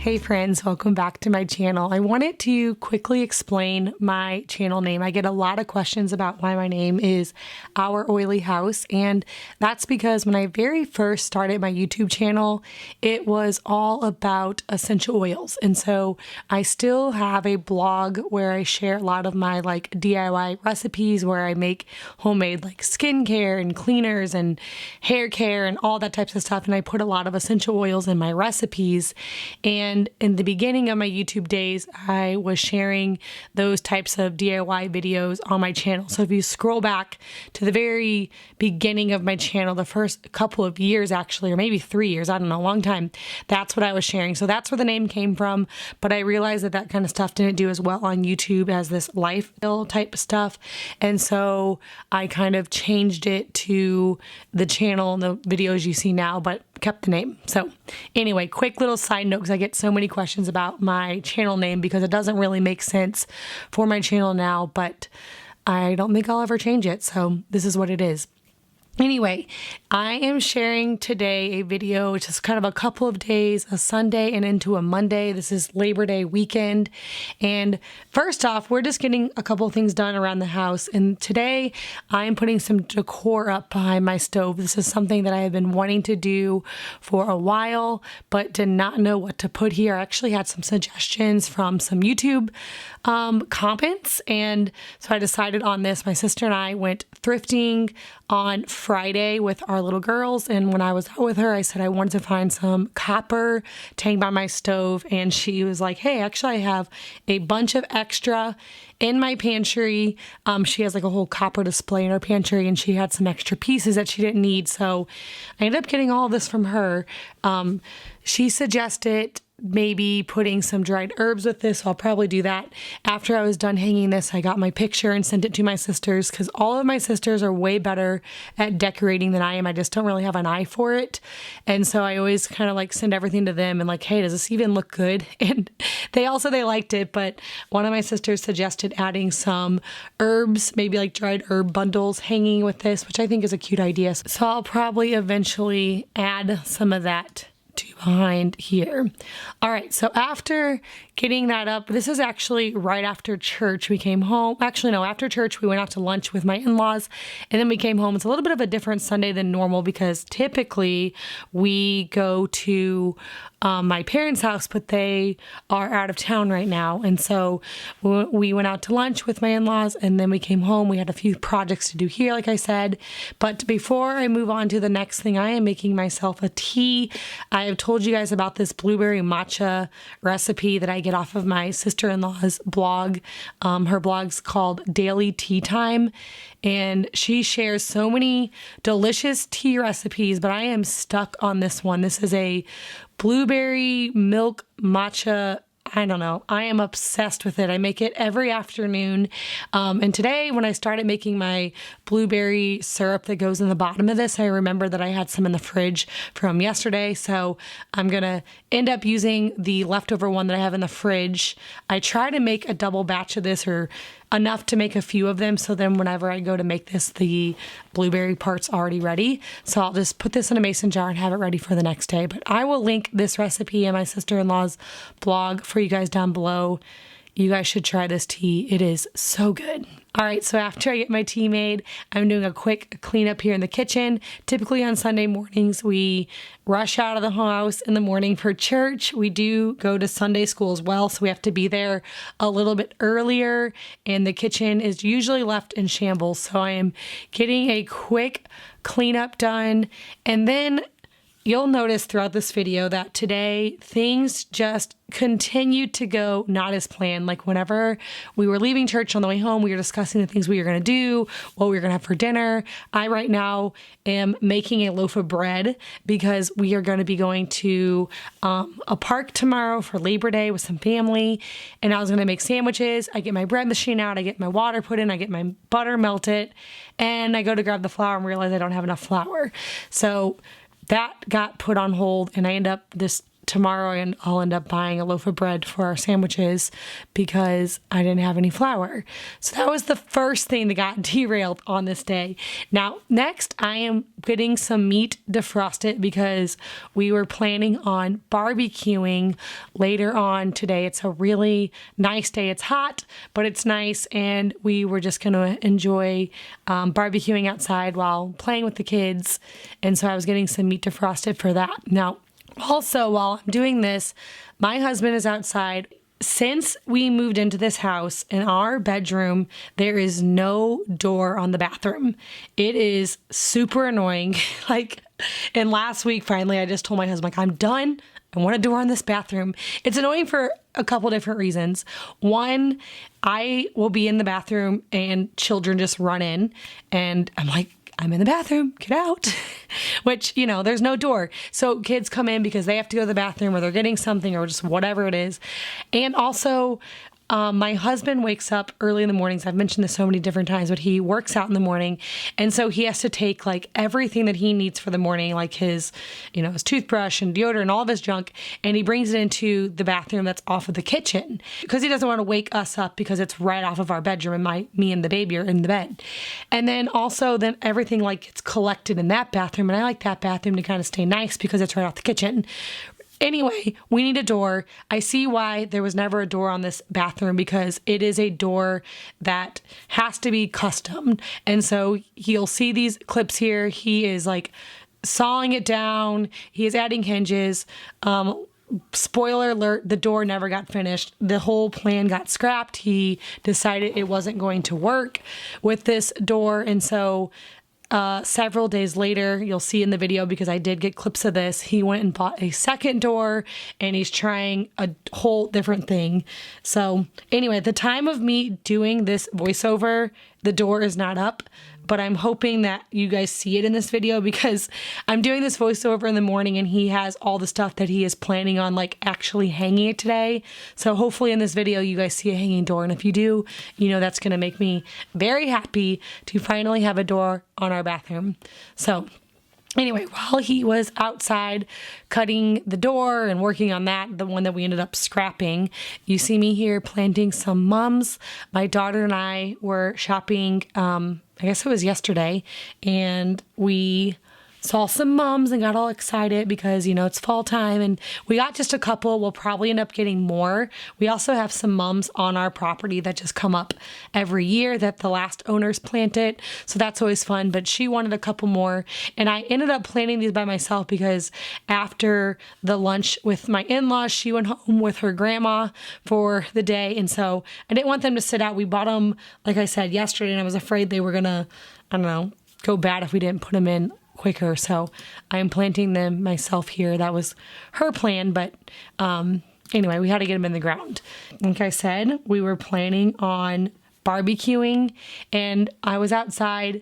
Hey friends, welcome back to my channel. I wanted to quickly explain my channel name. I get a lot of questions about why my name is Our Oily House, and that's because when I very first started my YouTube channel, it was all about essential oils. And so I still have a blog where I share a lot of my DIY recipes where I make homemade skincare and cleaners and hair care and all that types of stuff. And I put a lot of essential oils in my recipes. And in the beginning of my YouTube days, I was sharing those types of DIY videos on my channel. So if you scroll back to the very beginning of my channel, the first couple of years actually, or maybe 3 years, I don't know, a long time, that's what I was sharing. So that's where the name came from. But I realized that that kind of stuff didn't do as well on YouTube as this lifestyle type stuff. And so I kind of changed it to the channel and the videos you see now, but kept the name. So anyway, quick little side note, because I get so many questions about my channel name because it doesn't really make sense for my channel now, but I don't think I'll ever change it. So this is what it is. Anyway, I am sharing today a video, which is kind of a couple of days, a Sunday and into a Monday. This is Labor Day weekend. And first off, we're just getting a couple of things done around the house. And today I'm putting some decor up behind my stove. This is something that I have been wanting to do for a while, but did not know what to put here. I actually had some suggestions from some YouTube comments. And so I decided on this. My sister and I went thrifting on Friday with our little girls, and when I was out with her, I said I wanted to find some copper to hang by my stove, and she was like, hey, actually I have a bunch of extra in my pantry. She has a whole copper display in her pantry, and she had some extra pieces that she didn't need, so I ended up getting all of this from her. She suggested maybe putting some dried herbs with this, so I'll probably do that. After I was done hanging this, I got my picture and sent it to my sisters because all of my sisters are way better at decorating than I am. I just don't really have an eye for it. And so I always kind of send everything to them and hey, does this even look good? And they liked it, but one of my sisters suggested adding some herbs, maybe dried herb bundles hanging with this, which I think is a cute idea. So I'll probably eventually add some of that to behind here. All right, so after getting that up, this is actually right after church. We came home. Actually, no, after church, we went out to lunch with my in-laws, and then we came home. It's a little bit of a different Sunday than normal because typically we go to my parents' house, but they are out of town right now. And so we went out to lunch with my in-laws, and then we came home. We had a few projects to do here, like I said. But before I move on to the next thing, I am making myself a tea. I have told you guys about this blueberry matcha recipe that I get off of my sister-in-law's blog. Her blog's called Daily Tea Time, and she shares so many delicious tea recipes, but I am stuck on this one. This is a blueberry milk matcha. I don't know. I am obsessed with it. I make it every afternoon. And today when I started making my blueberry syrup that goes in the bottom of this, I remember that I had some in the fridge from yesterday. So I'm going to end up using the leftover one that I have in the fridge. I try to make a double batch of this, or enough to make a few of them, so then whenever I go to make this, the blueberry part's already ready. So I'll just put this in a mason jar and have it ready for the next day. But I will link this recipe in my sister-in-law's blog for you guys down below. You guys should try this tea. It is so good. All right, so after I get my tea made, I'm doing a quick cleanup here in the kitchen. Typically on Sunday mornings, we rush out of the house in the morning for church. We do go to Sunday school as well, so we have to be there a little bit earlier, and the kitchen is usually left in shambles. So I am getting a quick cleanup done, and then you'll notice throughout this video that today things just continued to go not as planned. Whenever we were leaving church on the way home, we were discussing the things we were going to do, what we were going to have for dinner. I right now am making a loaf of bread because we are going to be going to a park tomorrow for Labor Day with some family, and I was going to make sandwiches. I get my bread machine out, I get my water put in, I get my butter melted, and I go to grab the flour and realize I don't have enough flour. So that got put on hold, and I end up this tomorrow and I'll end up buying a loaf of bread for our sandwiches because I didn't have any flour. So that was the first thing that got derailed on this day. Now, next I am getting some meat defrosted because we were planning on barbecuing later on today. It's a really nice day. It's hot, but it's nice. And we were just going to enjoy barbecuing outside while playing with the kids. And so I was getting some meat defrosted for that. Now, also, while I'm doing this, my husband is outside. Since we moved into this house, in our bedroom, there is no door on the bathroom. It is super annoying. And last week, finally, I just told my husband, I'm done. I want a door on this bathroom. It's annoying for a couple different reasons. One, I will be in the bathroom and children just run in and I'm like, I'm in the bathroom, get out, which, there's no door. So kids come in because they have to go to the bathroom or they're getting something or just whatever it is. And also, my husband wakes up early in the mornings. I've mentioned this so many different times, but he works out in the morning. And so he has to take everything that he needs for the morning, like his toothbrush and deodorant and all of his junk. And he brings it into the bathroom that's off of the kitchen because he doesn't want to wake us up because it's right off of our bedroom and me and the baby are in the bed. And then also everything gets collected in that bathroom. And I like that bathroom to kind of stay nice because it's right off the kitchen. Anyway, we need a door. I see why there was never a door on this bathroom because it is a door that has to be custom. And so you'll see these clips here. He is sawing it down. He is adding hinges. Spoiler alert, the door never got finished. The whole plan got scrapped. He decided it wasn't going to work with this door. And so several days later, you'll see in the video because I did get clips of this, he went and bought a second door and he's trying a whole different thing. So anyway, at the time of me doing this voiceover, the door is not up, but I'm hoping that you guys see it in this video because I'm doing this voiceover in the morning and he has all the stuff that he is planning on actually hanging it today. So hopefully in this video you guys see a hanging door, and if you do, that's going to make me very happy to finally have a door on our bathroom. So anyway, while he was outside cutting the door and working on that, the one that we ended up scrapping, you see me here planting some mums. My daughter and I were shopping, I guess it was yesterday, and we saw some mums and got all excited because, it's fall time and we got just a couple. We'll probably end up getting more. We also have some mums on our property that just come up every year that the last owners planted. So that's always fun, but she wanted a couple more. And I ended up planting these by myself because after the lunch with my in-laws, she went home with her grandma for the day. And so I didn't want them to sit out. We bought them, like I said, yesterday, and I was afraid they were gonna, go bad if we didn't put them in quicker. So I'm planting them myself here. That was her plan, but anyway, we had to get them in the ground. Like I said, we were planning on barbecuing, and I was outside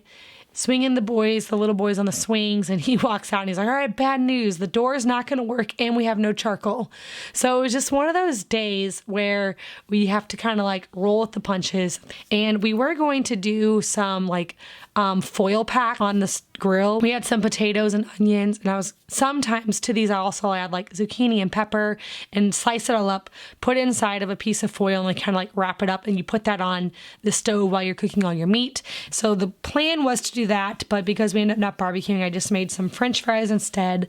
swinging the little boys on the swings, and he walks out and he's like, all right, bad news. The door is not going to work and we have no charcoal. So it was just one of those days where we have to kind of roll with the punches. And we were going to do some foil pack on the grill. We had some potatoes and onions, and sometimes to these I also add zucchini and pepper and slice it all up, put it inside of a piece of foil and kind of wrap it up, and you put that on the stove while you're cooking all your meat. So the plan was to do that, but because we ended up not barbecuing, I just made some French fries instead.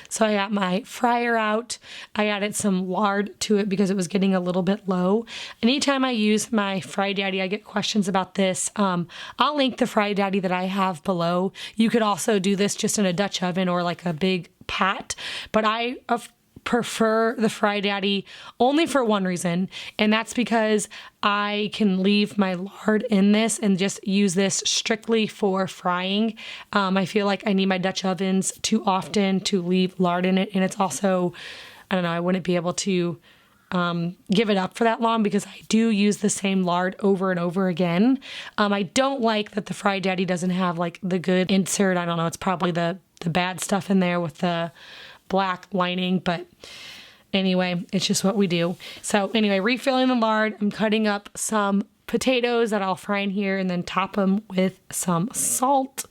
So I got my fryer out. I added some lard to it because it was getting a little bit low. Anytime I use my Fry Daddy, I get questions about this. I'll link the Fry Daddy that I have below. You could also do this just in a Dutch oven or a big pot, but I prefer the Fry Daddy only for one reason, and that's because I can leave my lard in this and just use this strictly for frying. I feel like I need my Dutch ovens too often to leave lard in it, and it's also, I wouldn't be able to give it up for that long because I do use the same lard over and over again. I don't like that the Fry Daddy doesn't have the good insert. I don't know. It's probably the bad stuff in there with the black lining, but anyway, it's just what we do. So anyway, refilling the lard, I'm cutting up some potatoes that I'll fry in here and then top them with some salt.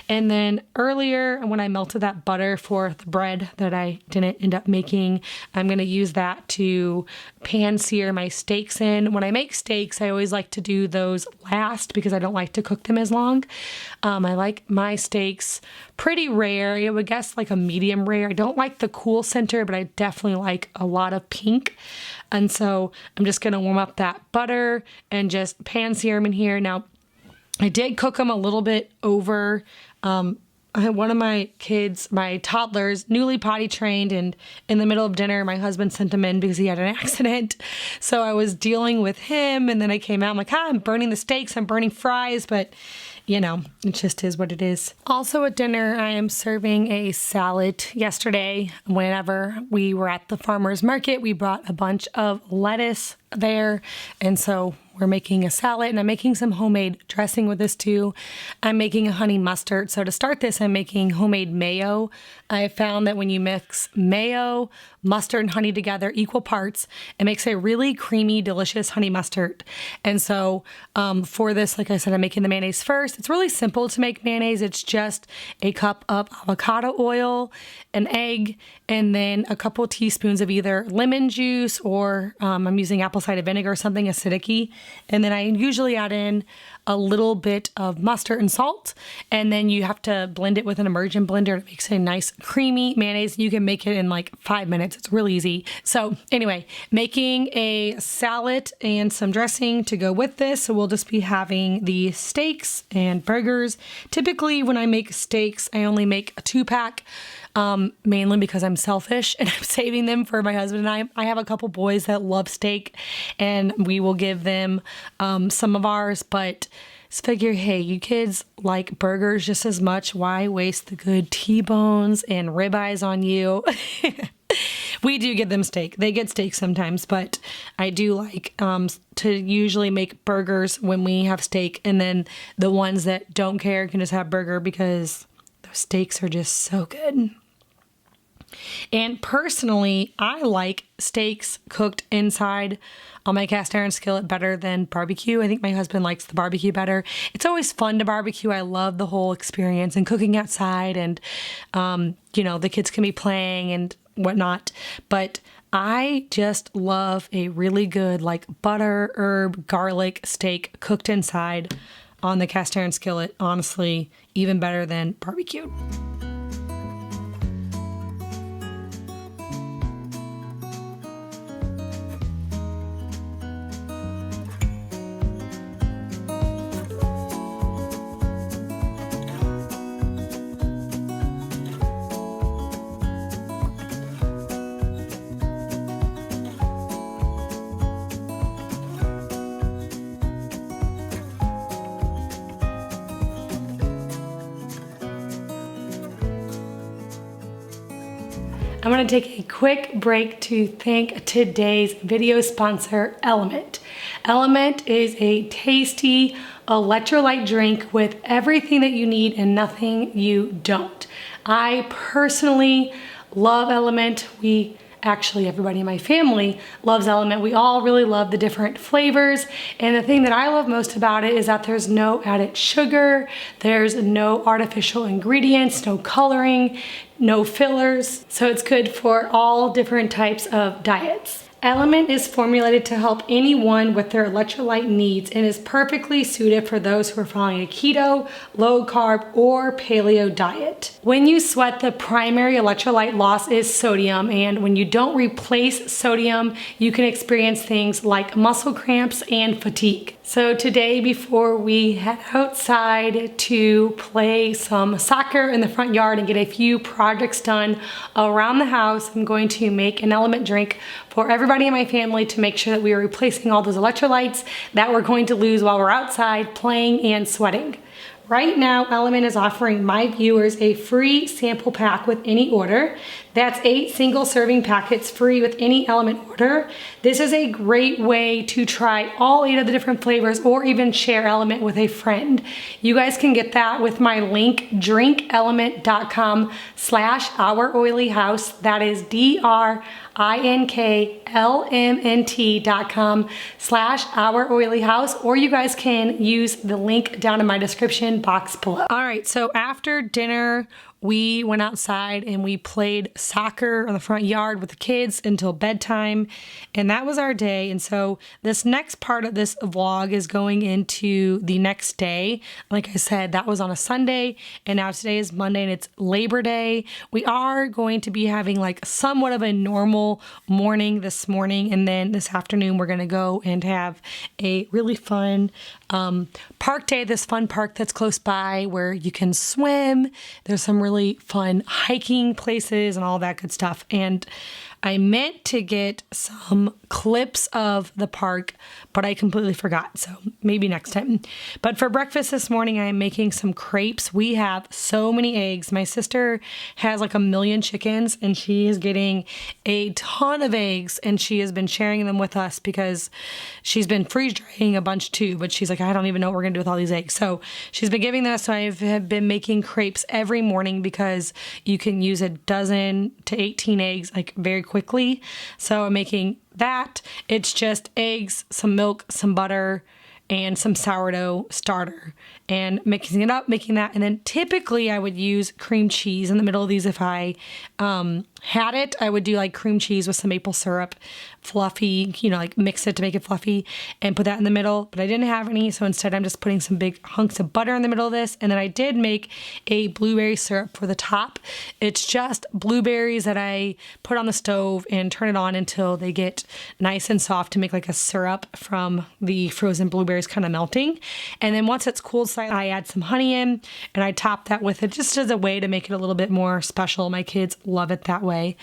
And then earlier when I melted that butter for the bread that I didn't end up making, I'm going to use that to pan sear my steaks in. When I make steaks, I always like to do those last because I don't like to cook them as long. I like my steaks pretty rare. I would guess like a medium rare. I don't like the cool center, but I definitely like a lot of pink. And so I'm just going to warm up that butter and just pan sear them in here. Now, I did cook them a little bit over. One of my kids, my toddlers, newly potty trained, and in the middle of dinner, my husband sent him in because he had an accident. So I was dealing with him, and then I came out, I'm like, I'm burning the steaks, I'm burning fries, but you know, it just is what it is. Also at dinner, I am serving a salad. Yesterday, whenever we were at the farmer's market, we brought a bunch of lettuce there, and so we're making a salad, and I'm making some homemade dressing with this too. I'm making a honey mustard. So to start this, I'm making homemade mayo. I found that when you mix mayo, mustard, and honey together, equal parts, it makes a really creamy, delicious honey mustard. And so for this, like I said, I'm making the mayonnaise first. It's really simple to make mayonnaise. It's just a cup of avocado oil, an egg, and then a couple teaspoons of either lemon juice or I'm using apple cider vinegar or something acidic-y. And then I usually add in a little bit of mustard and salt. And then you have to blend it with an immersion blender. It makes a nice creamy mayonnaise. You can make it in like 5 minutes. It's real easy. So anyway, making a salad and some dressing to go with this. So we'll just be having the steaks and burgers. Typically when I make steaks, I only make a 2-pack. Mainly because I'm selfish and I'm saving them for my husband and I have a couple boys that love steak and we will give them some of ours, but just figure, hey, you kids like burgers just as much. Why waste the good T-bones and ribeyes on you? We do give them steak. They get steak sometimes, but I do like to usually make burgers when we have steak, and then the ones that don't care can just have burger because those steaks are just so good. And personally, I like steaks cooked inside on my cast iron skillet better than barbecue. I think my husband likes the barbecue better. It's always fun to barbecue. I love the whole experience and cooking outside and, you know, the kids can be playing and whatnot. But I just love a really good like butter, herb, garlic steak cooked inside on the cast iron skillet. Honestly, even better than barbecue. I'm going to take a quick break to thank today's video sponsor, Element. Element is a tasty electrolyte drink with everything that you need and nothing you don't. I personally love Element. Actually, everybody in my family loves Element. We all really love the different flavors. And the thing that I love most about it is that there's no added sugar, there's no artificial ingredients, no coloring, no fillers. So it's good for all different types of diets. Element is formulated to help anyone with their electrolyte needs and is perfectly suited for those who are following a keto, low carb, or paleo diet. When you sweat, the primary electrolyte loss is sodium, and when you don't replace sodium, you can experience things like muscle cramps and fatigue. So today, before we head outside to play some soccer in the front yard and get a few projects done around the house, I'm going to make an Element drink for everybody in my family to make sure that we are replacing all those electrolytes that we're going to lose while we're outside playing and sweating. Right now, Element is offering my viewers a free sample pack with any order. That's 8 single serving packets free with any Element order. This is a great way to try all 8 of the different flavors or even share Element with a friend. You guys can get that with my link, drinkelement.com/ouroilyhouse. That is DRINKLMNT.com/ouroilyhouse, or you guys can use the link down in my description box below. All right, so after dinner, we went outside and we played soccer in the front yard with the kids until bedtime, and that was our day. And so this next part of this vlog is going into the next day. Like I said, that was on a Sunday, and now today is Monday and it's Labor Day. We are going to be having like somewhat of a normal morning this morning, and then this afternoon we're gonna go and have a really fun park day, this fun park that's close by where you can swim. There's some really fun hiking places and all that good stuff. And I meant to get some clips of the park, but I completely forgot, so maybe next time. But for breakfast this morning, I am making some crepes. We have so many eggs. My sister has like 1 million chickens, and she is getting a ton of eggs, and she has been sharing them with us because she's been freeze drying a bunch too, but she's like, I don't even know what we're gonna do with all these eggs. So she's been giving them, so I have been making crepes every morning because you can use 12 to 18 eggs like very quickly. So I'm making that. It's just eggs, some milk, some butter, and some sourdough starter, and mixing it up, making that. And then typically I would use cream cheese in the middle of these. If I had it, I would do like cream cheese with some maple syrup, fluffy, like mix it to make it fluffy and put that in the middle, but I didn't have any. So instead I'm just putting some big hunks of butter in the middle of this. And then I did make a blueberry syrup for the top. It's just blueberries that I put on the stove and turn it on until they get nice and soft to make like a syrup from the frozen blueberries kind of melting. And then once it's cooled, I add some honey in and I top that with it just as a way to make it a little bit more special. My kids love it that way.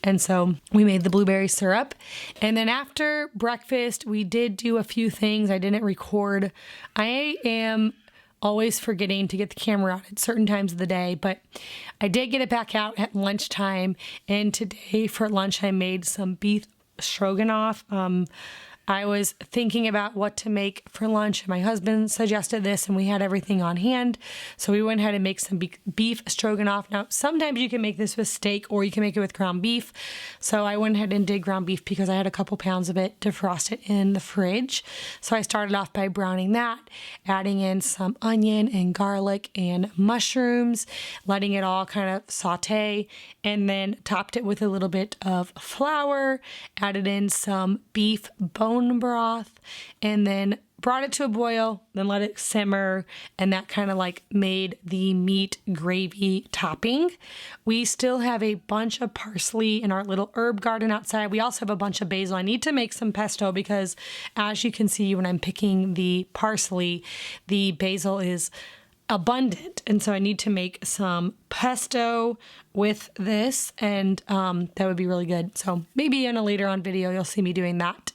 And so we made the blueberry syrup. And then after breakfast, we did do a few things. I didn't record. I am always forgetting to get the camera out at certain times of the day, but I did get it back out at lunchtime. And today for lunch, I made some beef stroganoff. I was thinking about what to make for lunch, and my husband suggested this, and we had everything on hand. So we went ahead and make some beef stroganoff. Now, sometimes you can make this with steak or you can make it with ground beef. So I went ahead and did ground beef because I had a couple pounds of it to frost it in the fridge. So I started off by browning that, adding in some onion and garlic and mushrooms, letting it all kind of saute, and then topped it with a little bit of flour, added in some beef bone broth, and then brought it to a boil, then let it simmer, and that kind of like made the meat gravy topping. We still have a bunch of parsley in our little herb garden outside. We also have a bunch of basil. I need to make some pesto because, as you can see when I'm picking the parsley, the basil is abundant, and so I need to make some pesto with this, and that would be really good. So maybe in a later on video you'll see me doing that.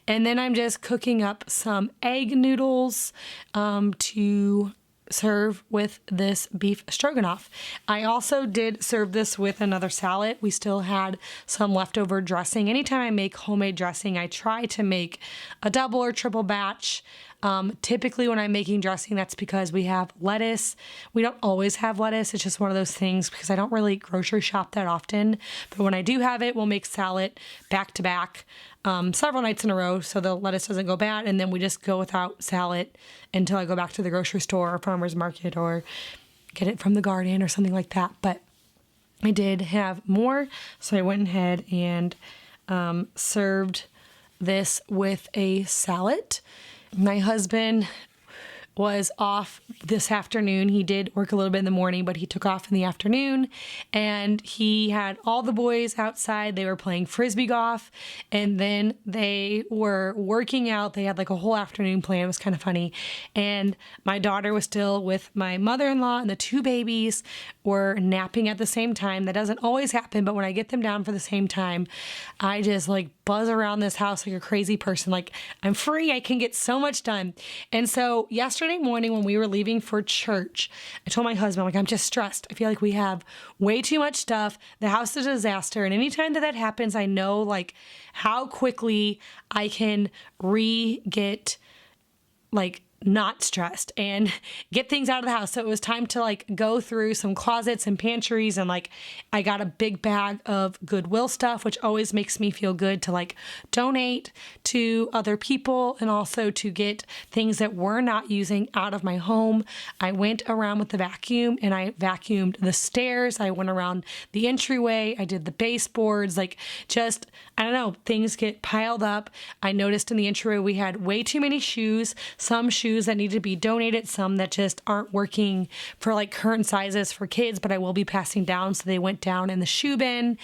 And then I'm just cooking up some egg noodles to serve with this beef stroganoff. I also did serve this with another salad. We still had some leftover dressing. Anytime I make homemade dressing, I try to make a double or triple batch. Typically when I'm making dressing, that's because we have lettuce. We don't always have lettuce. It's just one of those things because I don't really grocery shop that often. But when I do have it, we'll make salad back to back several nights in a row so the lettuce doesn't go bad. And then we just go without salad until I go back to the grocery store or farmer's market or get it from the garden or something like that. But I did have more, so I went ahead and served this with a salad. My husband was off this afternoon. He did work a little bit in the morning, but he took off in the afternoon, and he had all the boys outside. They were playing frisbee golf, and then they were working out. They had like a whole afternoon plan. It was kind of funny. And my daughter was still with my mother-in-law, and the 2 babies were napping at the same time. That doesn't always happen, but when I get them down for the same time, I just like buzz around this house like a crazy person. Like, I'm free. I can get so much done. And so yesterday yesterday morning when we were leaving for church, I told my husband, I'm like, I'm just stressed. I feel like we have way too much stuff. The house is a disaster. And anytime that happens, I know like how quickly I can get like not stressed and get things out of the house. So it was time to like go through some closets and pantries, and like I got a big bag of Goodwill stuff, which always makes me feel good to like donate to other people and also to get things that we're not using out of my home. I went around with the vacuum and I vacuumed the stairs. I went around the entryway. I did the baseboards, like just, I don't know, things get piled up. I noticed in the entryway we had way too many shoes, some shoes that need to be donated, some that just aren't working for like current sizes for kids, but I will be passing down. So they went down in the shoe bin,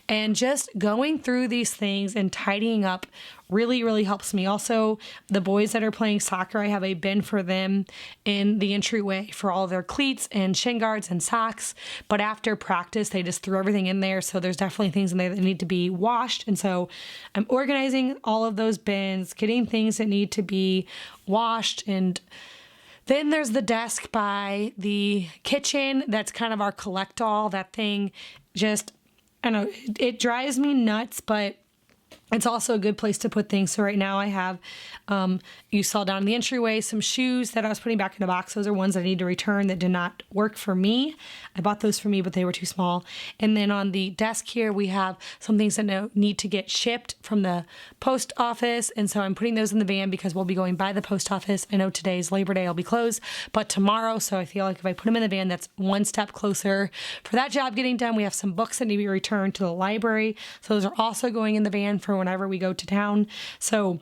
and just going through these things and tidying up really, really helps me. Also, the boys that are playing soccer, I have a bin for them in the entryway for all their cleats and shin guards and socks. But after practice, they just threw everything in there. So there's definitely things in there that need to be washed. And so I'm organizing all of those bins, getting things that need to be washed. And then there's the desk by the kitchen. That's kind of our collect all. That thing just, I don't know, it drives me nuts, but it's also a good place to put things. So right now I have, you saw down in the entryway, some shoes that I was putting back in a box. Those are ones that I need to return that did not work for me. I bought those for me, but they were too small. And then on the desk here, we have some things that need to get shipped from the post office. And so I'm putting those in the van because we'll be going by the post office. I know today's Labor Day, I'll be closed, but tomorrow. So I feel like if I put them in the van, that's one step closer for that job getting done. We have some books that need to be returned to the library. So those are also going in the van for whenever we go to town. So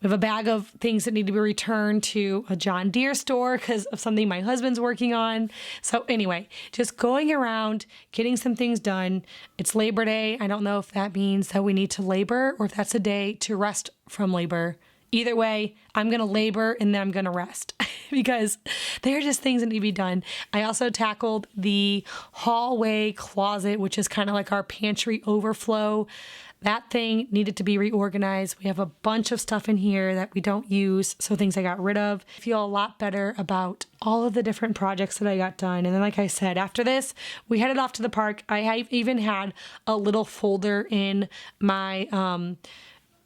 we have a bag of things that need to be returned to a John Deere store because of something my husband's working on. So anyway, just going around, getting some things done. It's Labor Day. I don't know if that means that we need to labor or if that's a day to rest from labor. Either way, I'm going to labor and then I'm going to rest because they are just things that need to be done. I also tackled the hallway closet, which is kind of like our pantry overflow. That thing needed to be reorganized. We have a bunch of stuff in here that we don't use, so things I got rid of. I feel a lot better about all of the different projects that I got done. And then, like I said, after this, we headed off to the park. I even had a little folder in my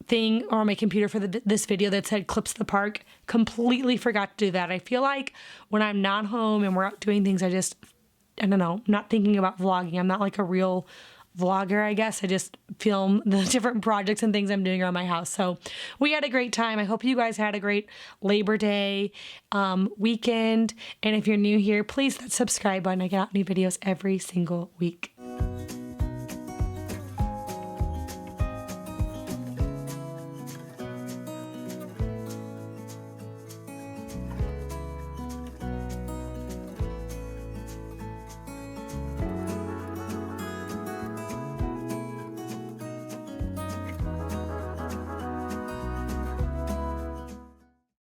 thing or on my computer for this video that said clips of the park. Completely forgot to do that. I feel like when I'm not home and we're out doing things, I don't know, not thinking about vlogging. I'm not like a real vlogger, I guess. I just film the different projects and things I'm doing around my house. So we had a great time. I hope you guys had a great Labor Day weekend. And if you're new here, please hit that subscribe button. I get out new videos every single week.